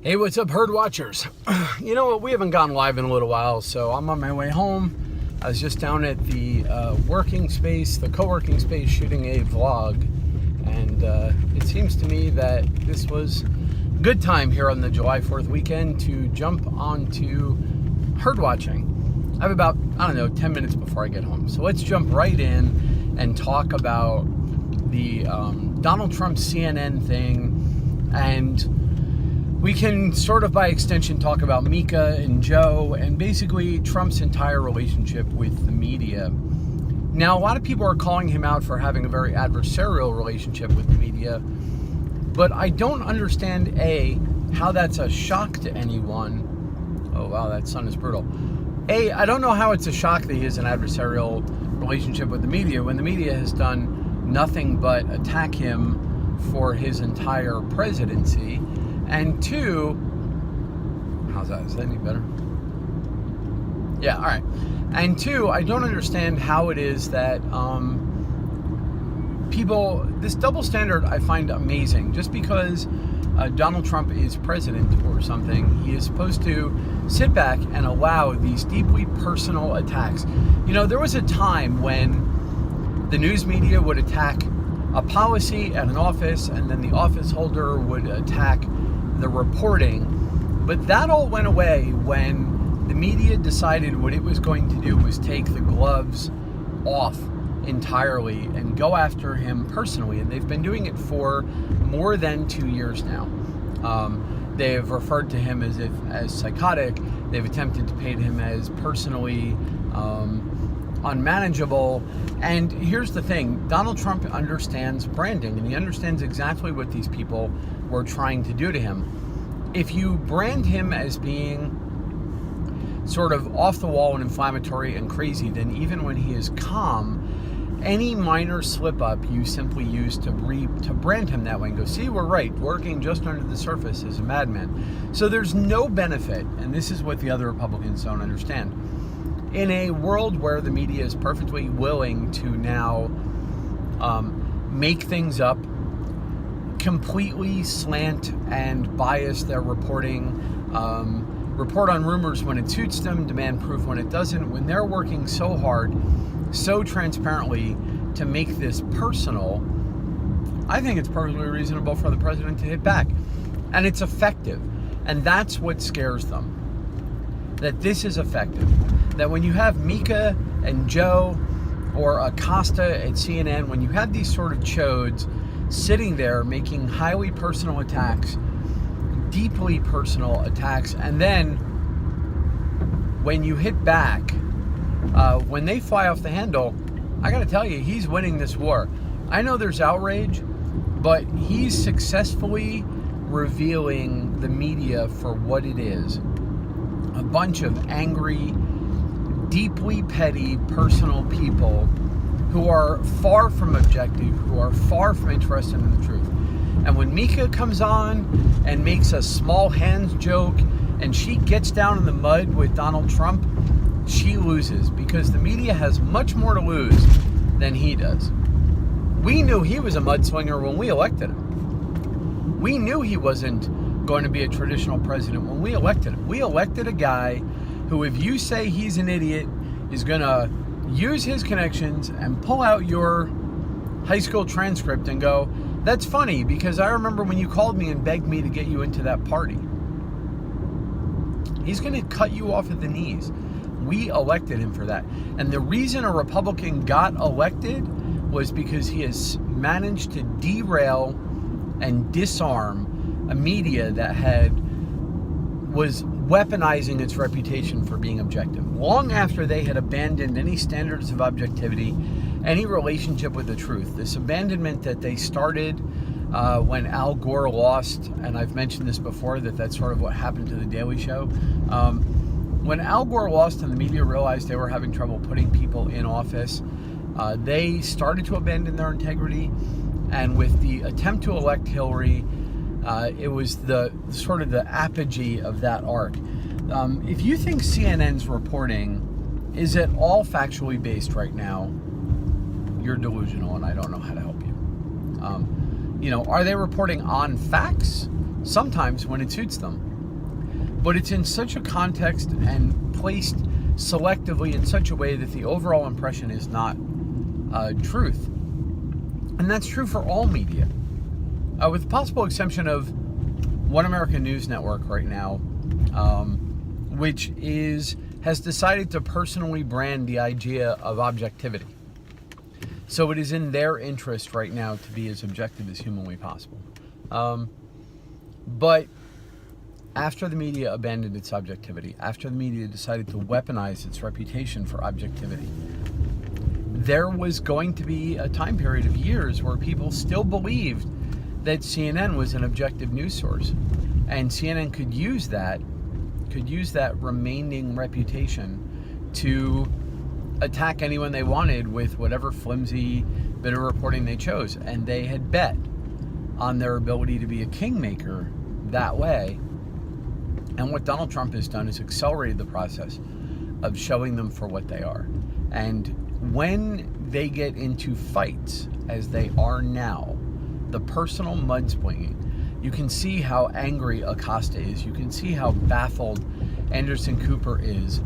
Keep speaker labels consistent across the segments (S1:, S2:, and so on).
S1: Hey, what's up, Herd Watchers? You know what? We haven't gone live in a little while, so I'm on my way home. I was just down at the working space, the co-working space, shooting a vlog, and it seems to me that this was a good time here on the July 4th weekend to jump onto herd watching. I have about, 10 minutes before I get home. So let's jump right in and talk about the Donald Trump CNN thing, and we can sort of by extension talk about Mika and Joe and basically Trump's entire relationship with the media. Now, a lot of people are calling him out for having a very adversarial relationship with the media, but I don't understand, A, how that's a shock to anyone. Oh, wow, that sun is brutal. I don't know how it's a shock that he has an adversarial relationship with the media when the media has done nothing but attack him for his entire presidency. And two, how's that? Is that any better? Yeah, all right. And two, I don't understand how it is that this double standard I find amazing. Just because Donald Trump is president or something, he is supposed to sit back and allow these deeply personal attacks. You know, there was a time when the news media would attack a policy at an office, and then the office holder would attack the reporting, but that all went away when the media decided what it was going to do was take the gloves off entirely and go after him personally, and they've been doing it for more than 2 years now. They've referred to him as psychotic. They've attempted to paint him as personally unmanageable. And here's the thing, Donald Trump understands branding, and he understands exactly what these people were trying to do to him. If you brand him as being sort of off the wall and inflammatory and crazy, then even when he is calm, any minor slip up you simply use to brand him that way and go, see, we're right, working just under the surface is a madman. So there's no benefit, and this is what the other Republicans don't understand. In a world where the media is perfectly willing to now make things up, completely slant and bias their reporting, report on rumors when it suits them, demand proof when it doesn't, when they're working so hard, so transparently to make this personal, I think it's perfectly reasonable for the president to hit back. And it's effective. And that's what scares them. That this is effective. That when you have Mika and Joe or Acosta at CNN, when you have these sort of chodes sitting there making highly personal attacks, deeply personal attacks, and then when you hit back, when they fly off the handle, I gotta tell you, he's winning this war. I know there's outrage, but he's successfully revealing the media for what it is. A bunch of angry, deeply petty, personal people who are far from objective, who are far from interested in the truth. And when Mika comes on and makes a small hands joke and she gets down in the mud with Donald Trump, she loses because the media has much more to lose than he does. We knew he was a mudslinger when we elected him. We knew he wasn't going to be a traditional president when we elected him. We elected a guy who, if you say he's an idiot, is going to use his connections and pull out your high school transcript and go, that's funny because I remember when you called me and begged me to get you into that party. He's going to cut you off at the knees. We elected him for that. And the reason a Republican got elected was because he has managed to derail and disarm a media that was weaponizing its reputation for being objective. Long after they had abandoned any standards of objectivity, any relationship with the truth. This abandonment that they started when Al Gore lost, and I've mentioned this before, that's sort of what happened to The Daily Show. When Al Gore lost and the media realized they were having trouble putting people in office, they started to abandon their integrity. And with the attempt to elect Hillary, it was the sort of the apogee of that arc. If you think CNN's reporting is at all factually based right now, you're delusional, and I don't know how to help you. Are they reporting on facts? Sometimes when it suits them. but it's in such a context and placed selectively in such a way that the overall impression is not truth. And that's true for all media, with the possible exception of One American News Network right now, which has decided to personally brand the idea of objectivity. So it is in their interest right now to be as objective as humanly possible. But after the media abandoned its objectivity, after the media decided to weaponize its reputation for objectivity, there was going to be a time period of years where people still believed that CNN was an objective news source. And CNN could use that remaining reputation to attack anyone they wanted with whatever flimsy bit of reporting they chose. And they had bet on their ability to be a kingmaker that way. And what Donald Trump has done is accelerated the process of showing them for what they are. And when they get into fights, as they are now, the personal mudslinging, you can see how angry Acosta is. You can see how baffled Anderson Cooper is.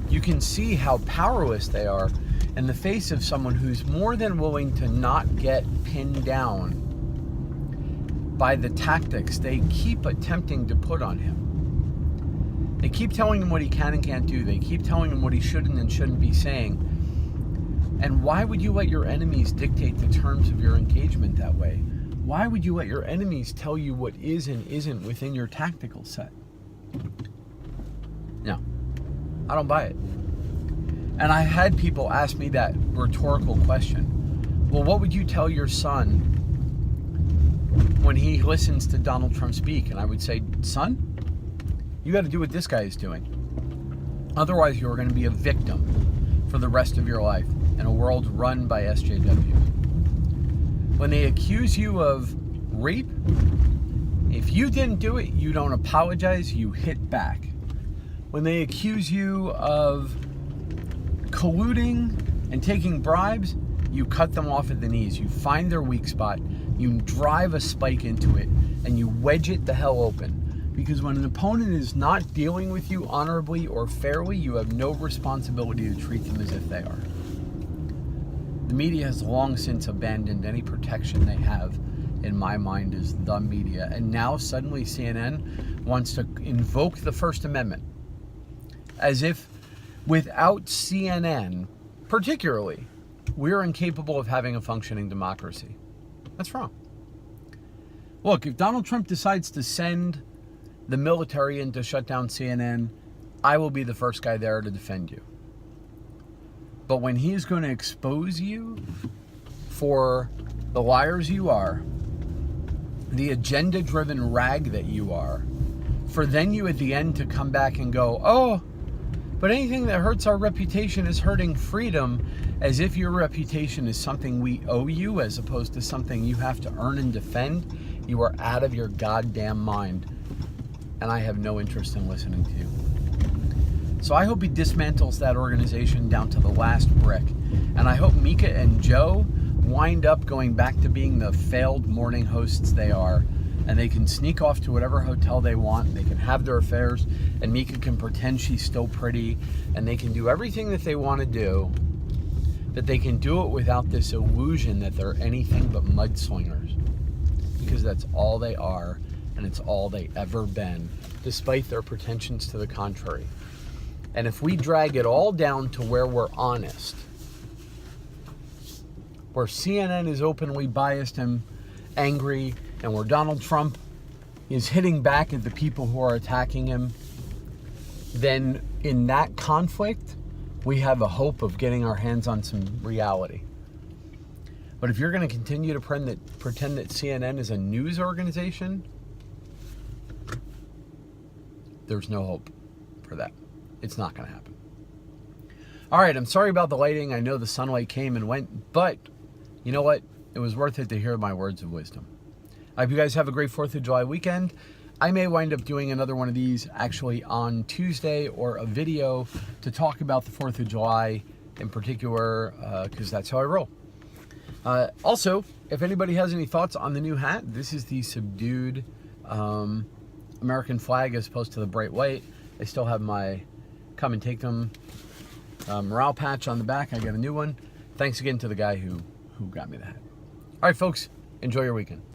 S1: You can see how powerless they are in the face of someone who's more than willing to not get pinned down by the tactics they keep attempting to put on him. They keep telling him what he can and can't do. They keep telling him what he shouldn't and shouldn't be saying. And why would you let your enemies dictate the terms of your engagement that way? Why would you let your enemies tell you what is and isn't within your tactical set? No, I don't buy it. And I had people ask me that rhetorical question. Well, what would you tell your son when he listens to Donald Trump speak? And I would say, son, you got to do what this guy is doing. Otherwise, you're going to be a victim for the rest of your life in a world run by SJWs. When they accuse you of rape, if you didn't do it, you don't apologize, you hit back. When they accuse you of colluding and taking bribes, you cut them off at the knees. You find their weak spot, you drive a spike into it, and you wedge it the hell open. Because when an opponent is not dealing with you honorably or fairly, you have no responsibility to treat them as if they are. The media has long since abandoned any protection they have, in my mind, as the media. And now suddenly CNN wants to invoke the First Amendment. As if without CNN, particularly, we're incapable of having a functioning democracy. That's wrong. Look, if Donald Trump decides to send the military in to shut down CNN, I will be the first guy there to defend you. But when he's going to expose you for the liars you are, the agenda-driven rag that you are, for then you at the end to come back and go, oh, but anything that hurts our reputation is hurting freedom, as if your reputation is something we owe you as opposed to something you have to earn and defend, you are out of your goddamn mind. And I have no interest in listening to you. So I hope he dismantles that organization down to the last brick. And I hope Mika and Joe wind up going back to being the failed morning hosts they are. And they can sneak off to whatever hotel they want. They can have their affairs. And Mika can pretend she's still pretty. And they can do everything that they want to do. But they can do it without this illusion that they're anything but mudslingers. Because that's all they are. And it's all they ever been, despite their pretensions to the contrary. And if we drag it all down to where we're honest, where CNN is openly biased and angry, and where Donald Trump is hitting back at the people who are attacking him, then in that conflict, we have a hope of getting our hands on some reality. But if you're going to continue to pretend that CNN is a news organization, there's no hope for that. It's not going to happen. All right, I'm sorry about the lighting. I know the sunlight came and went, but you know what? It was worth it to hear my words of wisdom. I hope you guys have a great 4th of July weekend. I may wind up doing another one of these actually on Tuesday, or a video to talk about the 4th of July in particular, because that's how I roll. Also, if anybody has any thoughts on the new hat, this is the Subdued American flag as opposed to the bright white. They still have my come and take them morale patch on the back. I got a new one. Thanks again to the guy who got me that. All right, folks, enjoy your weekend.